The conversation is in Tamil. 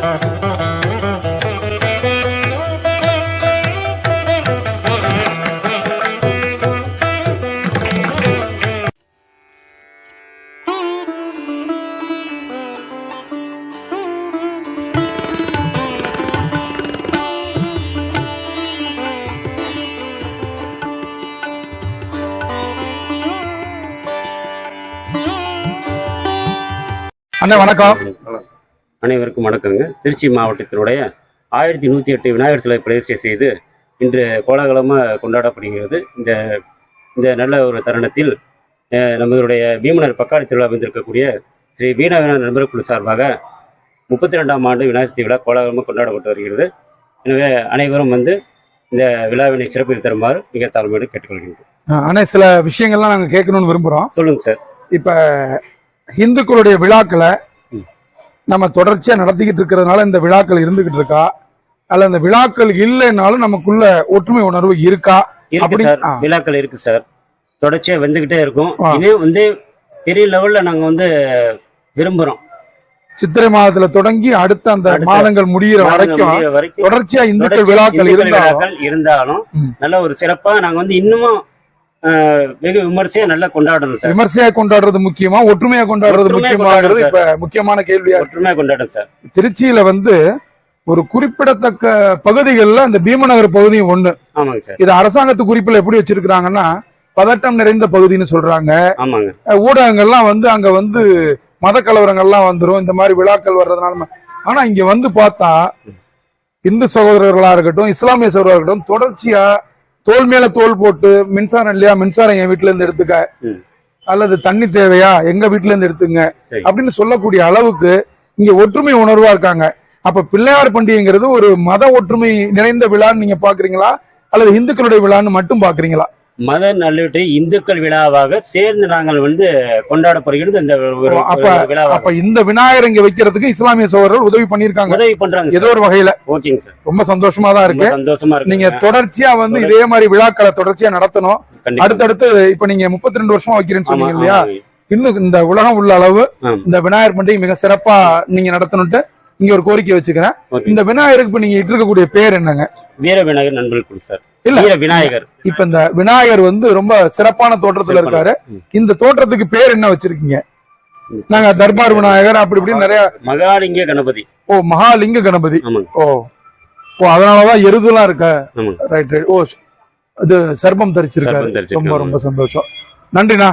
அண்ணா வணக்கம். அனைவருக்கும் வணக்கங்க. திருச்சி மாவட்டத்தினுடைய 1108 விநாயகர் சிலை பிரதிஷ்டை செய்து இன்று கோலாகலமாக கொண்டாடப்படுகிறது. இந்த நல்ல ஒரு தருணத்தில் நம்மளுடைய பீமனர் பக்காளி திருவிழா வந்திருக்கக்கூடிய ஸ்ரீ வீணவிநாயகர் நண்பர் குழு சார்பாக 32ஆம் ஆண்டு விநாயகர் சதுர்த்தி விழா கோலாகலமாக கொண்டாடப்பட்டு வருகிறது. எனவே அனைவரும் வந்து இந்த விழாவினை சிறப்பில் தருமாறு மிக தாழ்மையோடு கேட்டுக்கொள்கின்றோம். ஆனால் சில விஷயங்கள்லாம் நாங்கள் கேட்கணும்னு விரும்புகிறோம். சொல்லுங்க சார். இப்போ இந்துக்களுடைய விழாக்களை நம்ம தொடர்ச்சியா நடத்திக்கிட்டு இருக்கிறதுனால இந்த விழாக்கள் இருந்துகிட்டு இருக்கா, அல்ல இந்த விழாக்கள் இல்லைன்னாலும் நமக்குள்ள ஒற்றுமை உணர்வு இருக்கா? விழாக்கள் இருக்கு சார், தொடர்ச்சியா வந்துகிட்டே இருக்கும். இதே வந்து பெரிய லெவல்ல நாங்க வந்து விரும்புறோம். சித்திரை மாதத்துல தொடங்கி அடுத்த அந்த மாதங்கள் முடிகிற வரைக்கும் தொடர்ச்சியா இந்துக்கள் விழாக்கள் இருந்தாலும் நல்ல ஒரு சிறப்பா நாங்க வந்து இன்னமும் வெகு விமர்சையா நல்லா கொண்டாடணும் சார். விமர்சையா கொண்டாடுறது முக்கியமா, ஒற்றுமையா கொண்டாடுறது முக்கியமாகிறது இப்ப முக்கியமான கேள்வியா? ஒற்றுமையா கொண்டாடும் சார். திருச்சியில வந்து ஒரு குறிப்பிடத்தக்க பகுதிகளில் அந்த பீமநகர் பகுதியும் ஒண்ணு. ஆமாங்க சார். இது அரசாங்கத்து குறிப்பில் எப்படி வச்சிருக்காங்கன்னா பதட்டம் நிறைந்த பகுதின்னு சொல்றாங்க. ஆமாங்க. ஊடகங்கள்லாம் வந்து அங்க வந்து மத கலவரங்கள்லாம் வந்துரும் இந்த மாதிரி விழாக்கள் வர்றதுனால. ஆனா இங்க வந்து பார்த்தா இந்து சகோதரர்களா இருக்கட்டும், இஸ்லாமிய சகோதரர்களா இருக்கட்டும், தொடர்ச்சியா தோல் மேல தோல் போட்டு மின்சாரம் இல்லையா, மின்சாரம் என் வீட்டுல இருந்து எடுத்துக்க, அல்லது தண்ணி தேவையா எங்க வீட்டுல இருந்து எடுத்துங்க அப்படின்னு சொல்லக்கூடிய அளவுக்கு இங்க ஒற்றுமை உணர்வா இருக்காங்க. அப்ப பிள்ளையார் பண்டிகைங்கிறது ஒரு மத ஒற்றுமை நிறைந்த விழான்னு நீங்க பாக்குறீங்களா, அல்லது இந்துக்களுடைய விழான்னு மட்டும் பாக்குறீங்களா? மத நல்லிட்டு இந்துக்கள் விழாவாக சேர்ந்து நாங்கள் வந்து கொண்டாடப்படுகிறது இந்த விழாவாக. அப்ப இந்த விநாயகர் இங்க வைக்கிறதுக்கு இஸ்லாமிய சகோதரர்கள் உதவி பண்றாங்க ஏதோ ஒரு வகையில. ஓகேங்க சார். ரொம்ப சந்தோஷமா தான் இருக்கு. சந்தோஷமா இருக்கு. நீங்க தொடர்ச்சியா வந்து இதே மாதிரி விழாக்களை தொடர்ச்சியா நடத்தணும். அடுத்தடுத்து இப்ப நீங்க 32 வருஷமா வைக்கிறேன்னு சொன்னீங்க இல்லையா, இன்னும் இந்த உலகம் உள்ள அளவு இந்த விநாயகர் பண்டிகை மிக சிறப்பா நீங்க நடத்தணும்ட்டு இங்க ஒரு கோரிக்கை வச்சுக்கிறேன். இந்த விநாயகருக்கு இப்ப நீங்க இருக்கக்கூடிய பேர் என்னங்க? வீர விநாயகர் நண்பர் குழு சார். இல்ல விநாயகர். இப்ப இந்த விநாயகர் வந்து ரொம்ப சிறப்பான தோற்றத்துல இருக்காரு. இந்த தோற்றத்துக்கு பேர் என்ன வச்சிருக்கீங்க? நாங்க தர்பார் விநாயகர் அப்படி இப்படி நிறைய. மகாலிங்க கணபதி. ஓ, மகாலிங்க கணபதி. ஓ ஓ, அதனாலதான் எருதுலாம் இருக்க. Right right. ஓ, இது சர்பம் தரிச்சிருக்காரு. ரொம்ப ரொம்ப சந்தோஷம். நன்றிண்ணா.